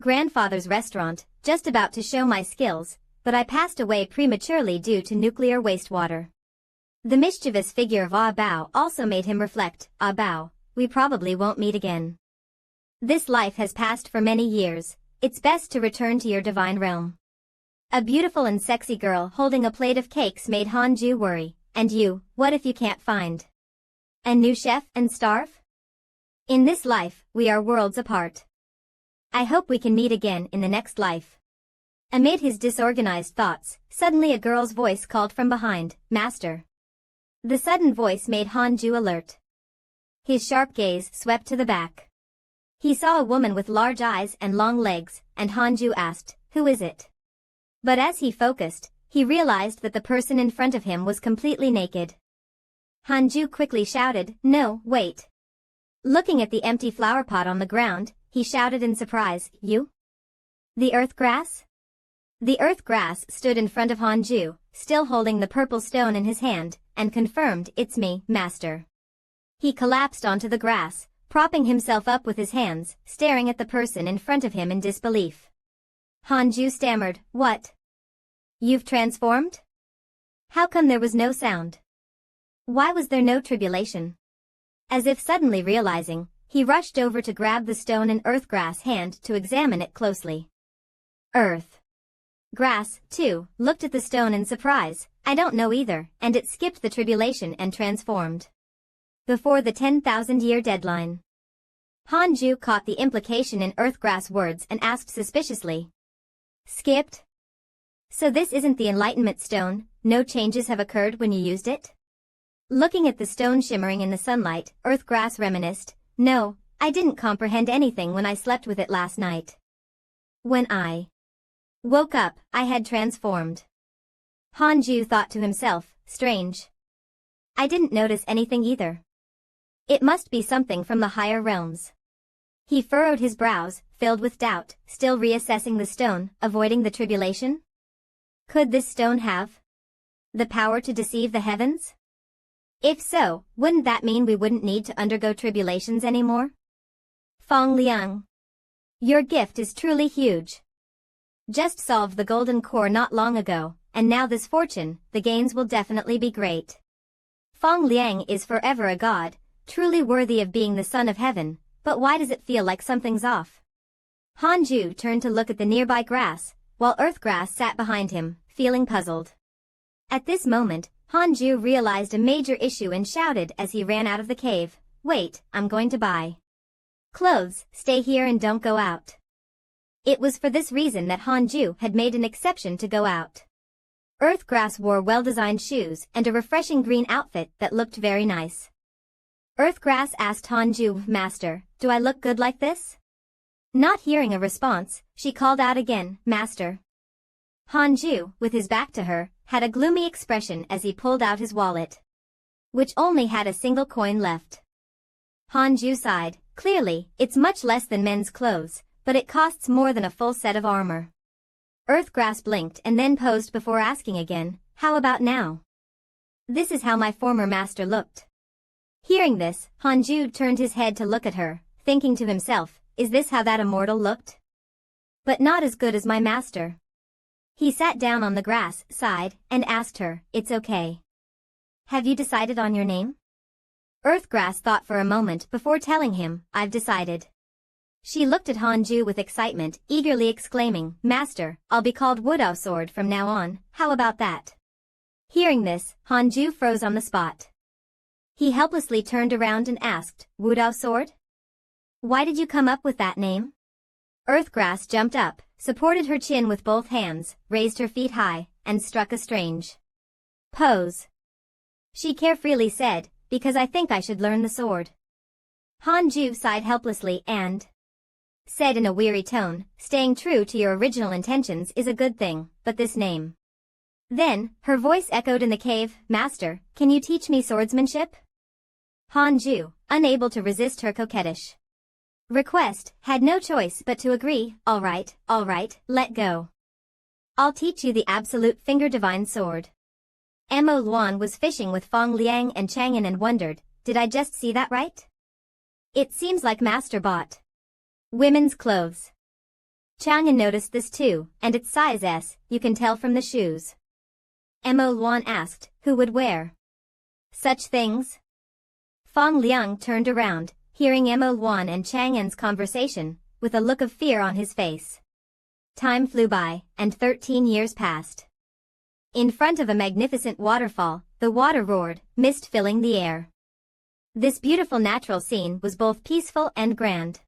grandfather's restaurant, just about to show my skills, but I passed away prematurely due to nuclear wastewater. The mischievous figure of Ah Bao also made him reflect, Ah Bao, we probably won't meet again. This life has passed for many years, it's best to return to your divine realm. A beautiful and sexy girl holding a plate of cakes made Hanju worry, and you, what if you can't find a new chef and starve? In this life, we are worlds apart. I hope we can meet again in the next life. Amid his disorganized thoughts, suddenly a girl's voice called from behind, Master. The sudden voice made Hanju alert. His sharp gaze swept to the back. He saw a woman with large eyes and long legs, and Hanju asked, who is it? But as he focused, he realized that the person in front of him was completely naked. Hanju quickly shouted, no, wait. Looking at the empty flower pot on the ground, he shouted in surprise, you? The earth grass? The earth grass stood in front of Hanju, still holding the purple stone in his hand, and confirmed, it's me, Master. He collapsed onto the grass, propping himself up with his hands, staring at the person in front of him in disbelief. Hanju stammered, what? You've transformed? How come there was no sound? Why was there no tribulation? As if suddenly realizing, he rushed over to grab the stone in Earthgrass' hand to examine it closely. Earth. Grass, too, looked at the stone in surprise, I don't know either, and it skipped the tribulation and transformed. Before the 10,000-year deadline. Hanju caught the implication in Earthgrass' words and asked suspiciously. Skipped? So this isn't the Enlightenment stone, no changes have occurred when you used it? Looking at the stone shimmering in the sunlight, Earthgrass reminisced, no, I didn't comprehend anything when I slept with it last night. When I woke up, I had transformed. Hanju thought to himself, strange. I didn't notice anything either. It must be something from the higher realms. He furrowed his brows, filled with doubt, still reassessing the stone, avoiding the tribulation. Could this stone have the power to deceive the heavens? If so, wouldn't that mean we wouldn't need to undergo tribulations anymore? Fong Liang. Your gift is truly huge. Just solved the golden core not long ago, and now this fortune, the gains will definitely be great. Fong Liang is forever a god, truly worthy of being the son of heaven, but why does it feel like something's off? Hanju turned to look at the nearby grass, while Earthgrass sat behind him, feeling puzzled. At this moment, Hanju realized a major issue and shouted as he ran out of the cave, wait, I'm going to buy clothes, stay here and don't go out. It was for this reason that Hanju had made an exception to go out. Earthgrass wore well-designed shoes and a refreshing green outfit that looked very nice. Earthgrass asked Hanju, Master, do I look good like this? Not hearing a response, she called out again, Master. Hanju, with his back to her, had a gloomy expression as he pulled out his wallet, which only had a single coin left. Hanju sighed, clearly, it's much less than men's clothes, but it costs more than a full set of armor. Earthgrass blinked and then posed before asking again, how about now? This is how my former master looked. Hearing this, Hanju turned his head to look at her, thinking to himself, is this how that immortal looked? But not as good as my master. He sat down on the grass, sighed, and asked her, it's okay. Have you decided on your name? Earthgrass thought for a moment before telling him, I've decided. She looked at Hanju with excitement, eagerly exclaiming, Master, I'll be called Woodao Sword from now on, how about that? Hearing this, Hanju froze on the spot. He helplessly turned around and asked, Woodao Sword? Why did you come up with that name? Earthgrass jumped up, supported her chin with both hands, raised her feet high, and struck a strange pose. She carefreely said, because I think I should learn the sword. Hanju sighed helplessly and said in a weary tone, staying true to your original intentions is a good thing, but this name. Then, her voice echoed in the cave, Master, can you teach me swordsmanship? Hanju, unable to resist her coquettish request, had no choice but to agree, all right, let go. I'll teach you the absolute finger divine sword. Mo Luan was fishing with Fong Liang and Chang'an and wondered, did I just see that right? It seems like Master bought women's clothes. Chang'an noticed this too, and its size S, you can tell from the shoes. Mo Luan asked, who would wear such things? Fong Liang turned around, hearing Mo Luan and Chang'an's conversation, with a look of fear on his face. Time flew by, and 13 years passed. In front of a magnificent waterfall, the water roared, mist filling the air. This beautiful natural scene was both peaceful and grand.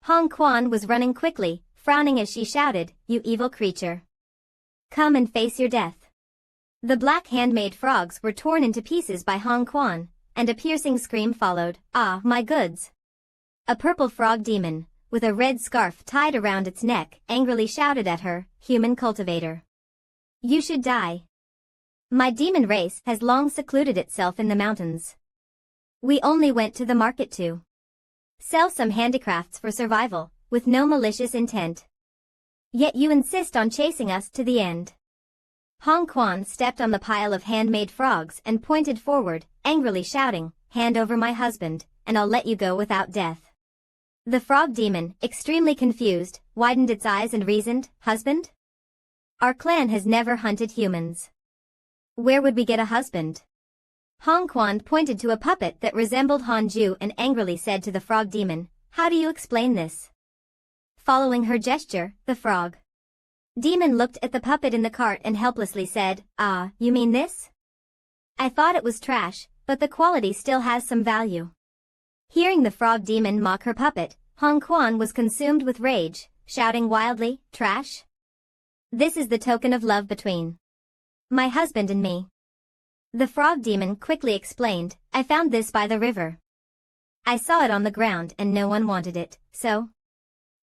Hong Quan was running quickly, frowning as she shouted, "You evil creature! Come and face your death." The black handmade frogs were torn into pieces by Hong Quan, and a piercing scream followed, "Ah, my goods!" A purple frog demon, with a red scarf tied around its neck, angrily shouted at her, "Human cultivator! You should die. My demon race has long secluded itself in the mountains. We only went to the market to sell some handicrafts for survival, with no malicious intent. Yet you insist on chasing us to the end." Hong Quan stepped on the pile of handmade frogs and pointed forward, angrily shouting, "Hand over my husband, and I'll let you go without death." The frog demon, extremely confused, widened its eyes and reasoned, "Husband? Our clan has never hunted humans. Where would we get a husband?" Hong Quan pointed to a puppet that resembled Han Ju and angrily said to the frog demon, "How do you explain this?" Following her gesture, the frog demon looked at the puppet in the cart and helplessly said, "Ah, you mean this? I thought it was trash, but the quality still has some value." Hearing the frog demon mock her puppet, Hong Quan was consumed with rage, shouting wildly, "Trash? This is the token of love between my husband and me." The frog demon quickly explained, "I found this by the river. I saw it on the ground and no one wanted it, so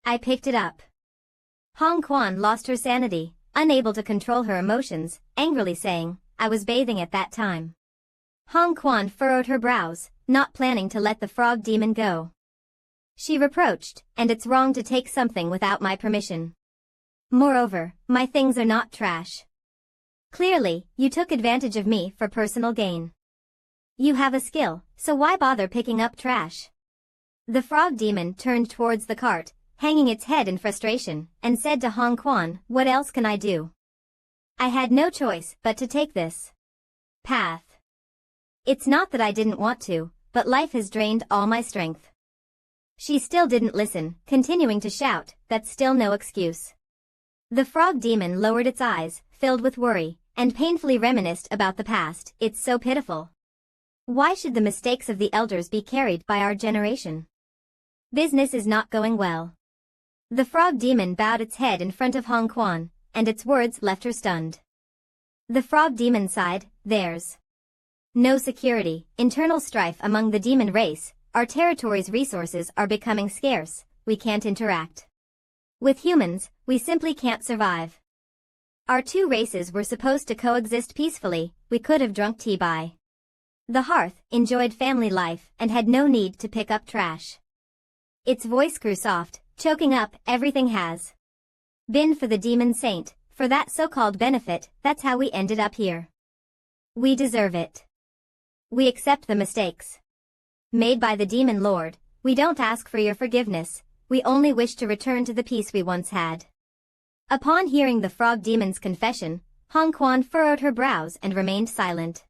I picked it up." Hong Quan lost her sanity, unable to control her emotions, angrily saying, "I was bathing at that time." Hong Quan furrowed her brows, not planning to let the frog demon go. She reproached, "And it's wrong to take something without my permission. Moreover, my things are not trash. Clearly, you took advantage of me for personal gain. You have a skill, so why bother picking up trash?" The frog demon turned towards the cart, hanging its head in frustration, and said to Hong Quan, "What else can I do? I had no choice but to take this path. It's not that I didn't want to, but life has drained all my strength." She still didn't listen, continuing to shout, "That's still no excuse." The frog demon lowered its eyes, filled with worry, and painfully reminisced about the past. "It's so pitiful. Why should the mistakes of the elders be carried by our generation? Business is not going well." The frog demon bowed its head in front of Hong Quan, and its words left her stunned. The frog demon sighed, "There's no security, internal strife among the demon race, our territory's resources are becoming scarce, we can't interact with humans, we simply can't survive. Our two races were supposed to coexist peacefully, we could have drunk tea by the hearth, enjoyed family life, and had no need to pick up trash." Its voice grew soft, choking up, "Everything has been for the demon saint, for that so-called benefit, that's how we ended up here. We deserve it. We accept the mistakes made by the demon lord, we don't ask for your forgiveness, we only wish to return to the peace we once had." Upon hearing the frog demon's confession, Hong Quan furrowed her brows and remained silent.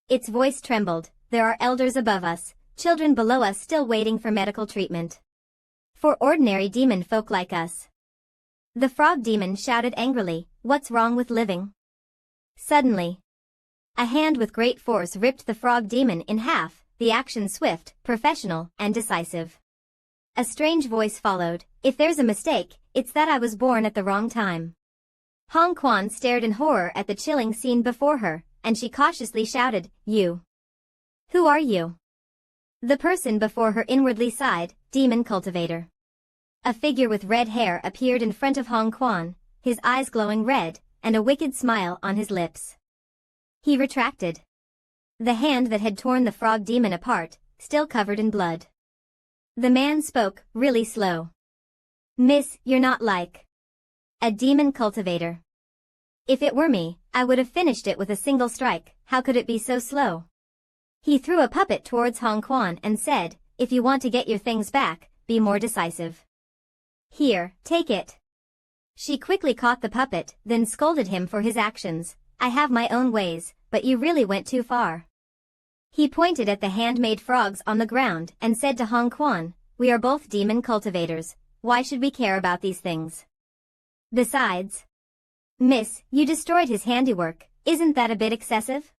Its voice trembled, "There are elders above us, children below us still waiting for medical treatment. For ordinary demon folk like us." The frog demon shouted angrily, "What's wrong with living?" Suddenly, a hand with great force ripped the frog demon in half, the action swift, professional, and decisive. A strange voice followed, "If there's a mistake, it's that I was born at the wrong time." Hong Quan stared in horror at the chilling scene before her, and she cautiously shouted, "You? Who are you?" The person before her inwardly sighed, "Demon cultivator." A figure with red hair appeared in front of Hong Quan, his eyes glowing red, and a wicked smile on his lips. He retracted the hand that had torn the frog demon apart, still covered in blood. The man spoke, really slow. "Miss, you're not like a demon cultivator. If it were me, I would have finished it with a single strike, how could it be so slow?" He threw a puppet towards Hong Quan and said, "If you want to get your things back, be more decisive. Here, take it." She quickly caught the puppet, then scolded him for his actions. I have my own ways, but you really went too far. He pointed at the handmade frogs on the ground and said to Hong Quan, we are both demon cultivators. Why should we care about these things? Besides, Miss, you destroyed his handiwork. Isn't that a bit excessive?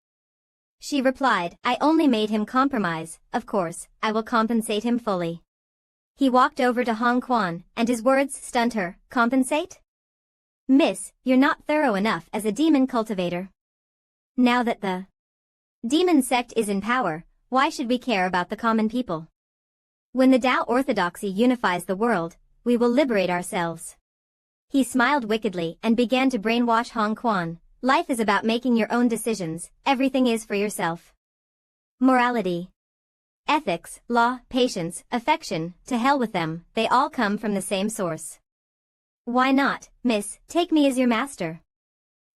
She replied, I only made him compromise. Of course, I will compensate him fully. He walked over to Hong Quan, and his words stunned her. Compensate? Miss, you're not thorough enough as a demon cultivator. Now that the demon sect is in power, why should we care about the common people? When the Tao orthodoxy unifies the world, we will liberate ourselves. He smiled wickedly and began to brainwash Hong Quan. Life is about making your own decisions, everything is for yourself. Morality, ethics, law, patience, affection, to hell with them, they all come from the same source. Why not, miss, take me as your master?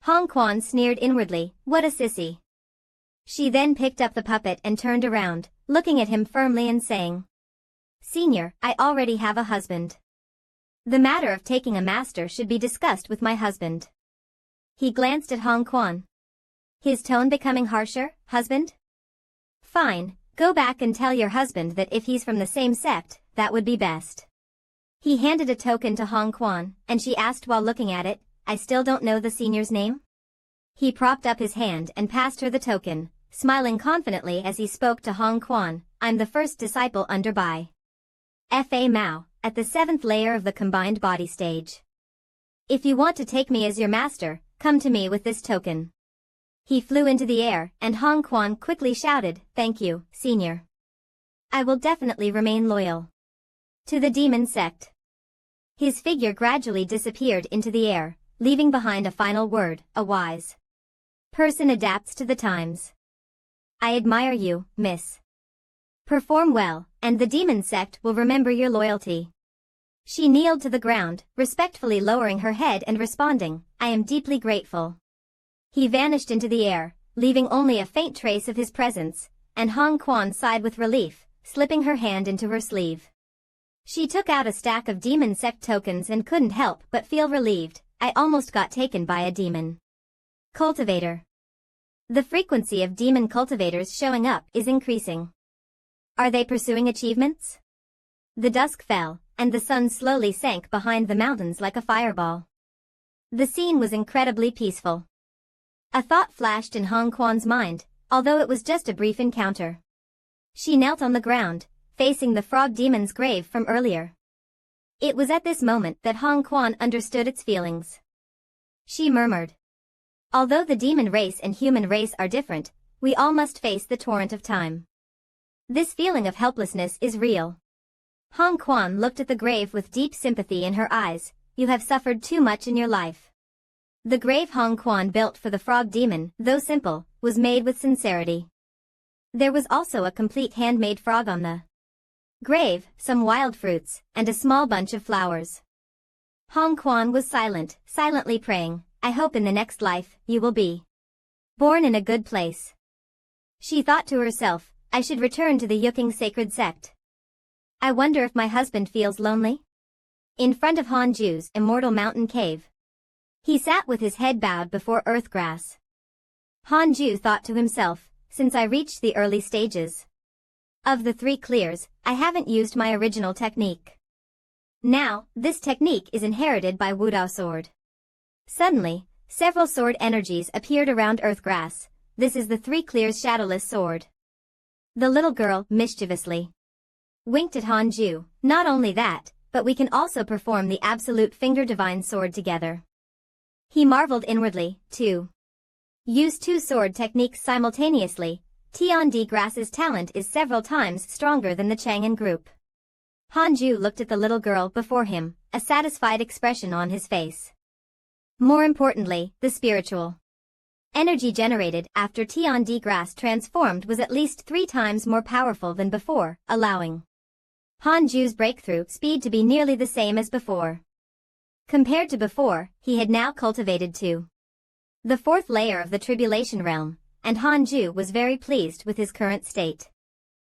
Hong Quan sneered inwardly, what a sissy. She then picked up the puppet and turned around, looking at him firmly and saying, Senior, I already have a husband. The matter of taking a master should be discussed with my husband. He glanced at Hong Quan, his tone becoming harsher. Husband? Fine, go back and tell your husband that if he's from the same sect, that would be best. He handed a token to Hong Quan, and she asked while looking at it, I still don't know the senior's name? He propped up his hand and passed her the token, smiling confidently as he spoke to Hong Quan, I'm the first disciple under Bai Fa Mao, at the 7th layer of the combined body stage. If you want to take me as your master, come to me with this token. He flew into the air, and Hong Quan quickly shouted, Thank you, senior. I will definitely remain loyal to the demon sect. His figure gradually disappeared into the air, leaving behind a final word, a wise person adapts to the times. I admire you, miss. Perform well, and the demon sect will remember your loyalty. She kneeled to the ground, respectfully lowering her head and responding, I am deeply grateful. He vanished into the air, leaving only a faint trace of his presence, and Hong Quan sighed with relief, slipping her hand into her sleeve. She took out a stack of demon sect tokens and couldn't help but feel relieved. I almost got taken by a demon cultivator. The frequency of demon cultivators showing up is increasing. Are they pursuing achievements? The dusk fell, and the sun slowly sank behind the mountains like a fireball. The scene was incredibly peaceful. A thought flashed in Hong Quan's mind, although it was just a brief encounter. She knelt on the ground, facing the frog demon's grave from earlier. It was at this moment that Hong Quan understood its feelings. She murmured, although the demon race and human race are different, we all must face the torrent of time. This feeling of helplessness is real. Hong Quan looked at the grave with deep sympathy in her eyes. You have suffered too much in your life. The grave Hong Quan built for the frog demon, though simple, was made with sincerity. There was also a complete handmade frog on the grave, some wild fruits, and a small bunch of flowers. Hong Quan was silent, silently praying, I hope in the next life, you will be born in a good place. She thought to herself, I should return to the Yuking sacred sect. I wonder if my husband feels lonely? In front of Hanju's immortal mountain cave, he sat with his head bowed before earthgrass. Hanju thought to himself, since I reached the early stages of the 3 clears, I haven't used my original technique. Now, this technique is inherited by Wudao sword. Suddenly, several sword energies appeared around earthgrass. This is the 3 clears shadowless sword. The little girl, mischievously, winked at Hanju. Not only that, but we can also perform the absolute finger divine sword together. He marveled inwardly, to use 2 sword techniques simultaneously. Tiandi Grass's talent is several times stronger than the Chang'an group. Hanju looked at the little girl before him, a satisfied expression on his face. More importantly, the spiritual energy generated after Tiandi Grass transformed was at least 3 times more powerful than before, allowing Hanju's breakthrough speed to be nearly the same as before. Compared to before, he had now cultivated to the 4th layer of the tribulation realm, and Hanju was very pleased with his current state.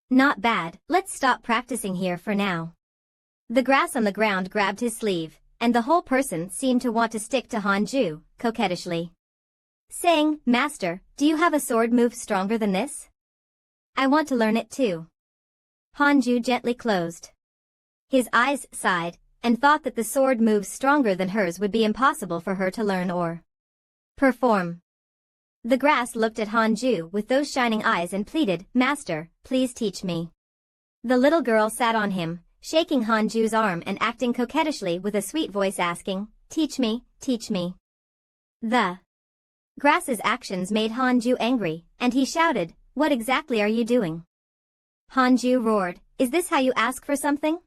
Not bad, let's stop practicing here for now. The grass on the ground grabbed his sleeve, and the whole person seemed to want to stick to Hanju, coquettishly. Saying, Master, do you have a sword move stronger than this? I want to learn it too. Hanju gently closed his eyes, sighed, and thought that the sword moves stronger than hers would be impossible for her to learn or perform. The grass looked at Hanju with those shining eyes and pleaded, Master, please teach me. The little girl sat on him, shaking Hanju's arm and acting coquettishly with a sweet voice asking, Teach me, teach me. The grass's actions made Hanju angry, and he shouted, What exactly are you doing? Hanju roared, Is this how you ask for something?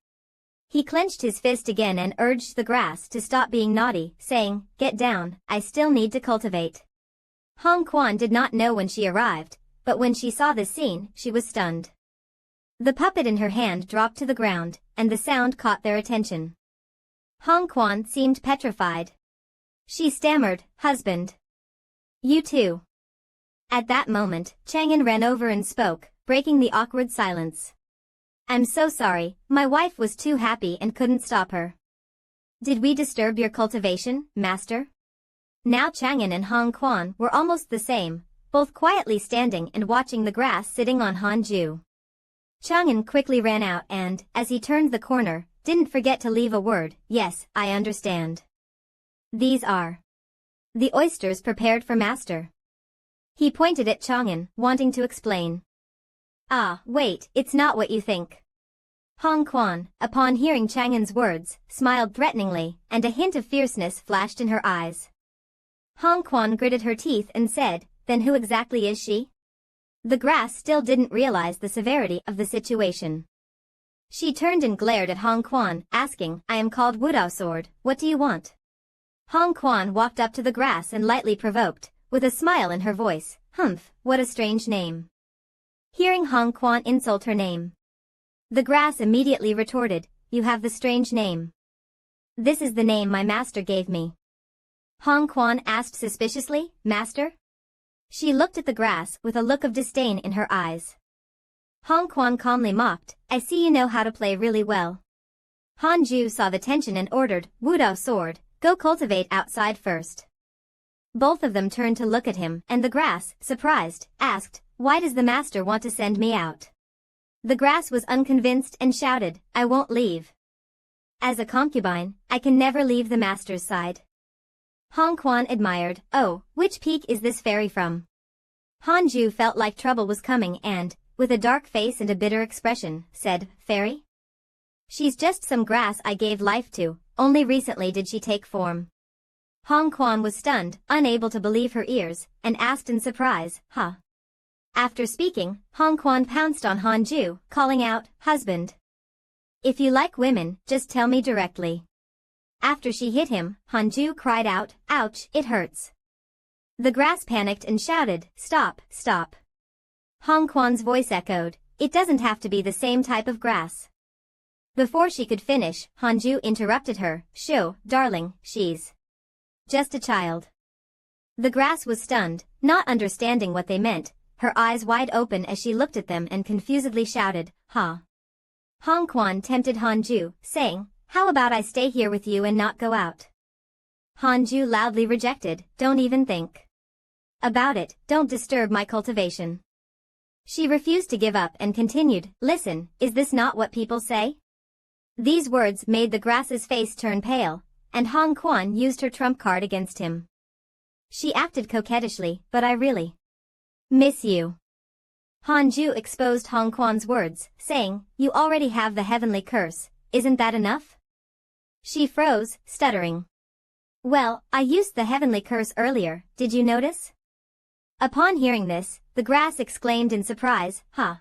He clenched his fist again and urged the grass to stop being naughty, saying, Get down, I still need to cultivate. Hong Quan did not know when she arrived, but when she saw this scene, she was stunned. The puppet in her hand dropped to the ground, and the sound caught their attention. Hong Quan seemed petrified. She stammered, Husband. You too. At that moment, Chang'an ran over and spoke, breaking the awkward silence. I'm so sorry, my wife was too happy and couldn't stop her. Did we disturb your cultivation, Master? Now Chang'an and Hong Quan were almost the same, both quietly standing and watching the grass sitting on Hanju. Chang'an quickly ran out and, as he turned the corner, didn't forget to leave a word, Yes, I understand. These are the oysters prepared for Master. He pointed at Chang'an, wanting to explain. Ah, wait, it's not what you think. Hong Quan, upon hearing Chang'an's words, smiled threateningly, and a hint of fierceness flashed in her eyes. Hong Quan gritted her teeth and said, Then who exactly is she? The grass still didn't realize the severity of the situation. She turned and glared at Hong Quan, asking, I am called Wudao Sword, what do you want? Hong Quan walked up to the grass and lightly provoked, with a smile in her voice, Humph, what a strange name. Hearing Hong Quan insult her name, the grass immediately retorted, You have the strange name. This is the name my master gave me. Hong Quan asked suspiciously, Master? She looked at the grass with a look of disdain in her eyes. Hong Quan calmly mocked, I see you know how to play really well. Hanju saw the tension and ordered, Wudao Sword, go cultivate outside first. Both of them turned to look at him, and the grass, surprised, asked, Why does the master want to send me out? The grass was unconvinced and shouted, I won't leave. As a concubine, I can never leave the master's side. Hong Quan admired, Oh, which peak is this fairy from? Hanju felt like trouble was coming and, with a dark face and a bitter expression, said, Fairy? She's just some grass I gave life to, only recently did she take form. Hong Quan was stunned, unable to believe her ears, and asked in surprise, Huh? After speaking, Hong Quan pounced on Hanju, calling out, Husband. If you like women, just tell me directly. After she hit him, Hanju cried out, Ouch, it hurts. The grass panicked and shouted, Stop, stop. Hong Quan's voice echoed, It doesn't have to be the same type of grass. Before she could finish, Hanju interrupted her, Shoo, darling, she's just a child. The grass was stunned, not understanding what they meant, her eyes wide open as she looked at them and confusedly shouted, Huh? Hong Quan tempted Hanju, saying, How about I stay here with you and not go out? Hanju loudly rejected, Don't even think about it, don't disturb my cultivation. She refused to give up and continued, Listen, is this not what people say? These words made the grass's face turn pale, and Hong Quan used her trump card against him. She acted coquettishly, But I really miss you. Hanju exposed Hong Quan's words, saying, You already have the heavenly curse, isn't that enough? She froze, stuttering. Well, I used the heavenly curse earlier, did you notice? Upon hearing this, the grass exclaimed in surprise, Huh?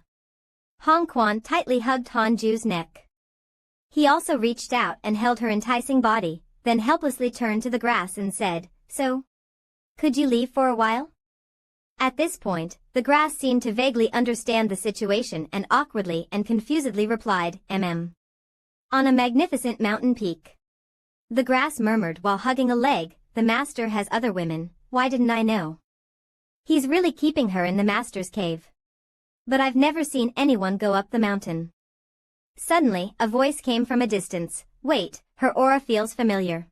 Hong Quan tightly hugged Hanju's neck. He also reached out and held her enticing body, then helplessly turned to the grass and said, So? Could you leave for a while? At this point, the grass seemed to vaguely understand the situation and awkwardly and confusedly replied, On a magnificent mountain peak. The grass murmured while hugging a leg, The master has other women, why didn't I know? He's really keeping her in the master's cave. But I've never seen anyone go up the mountain. Suddenly, a voice came from a distance, Wait, Her aura feels familiar.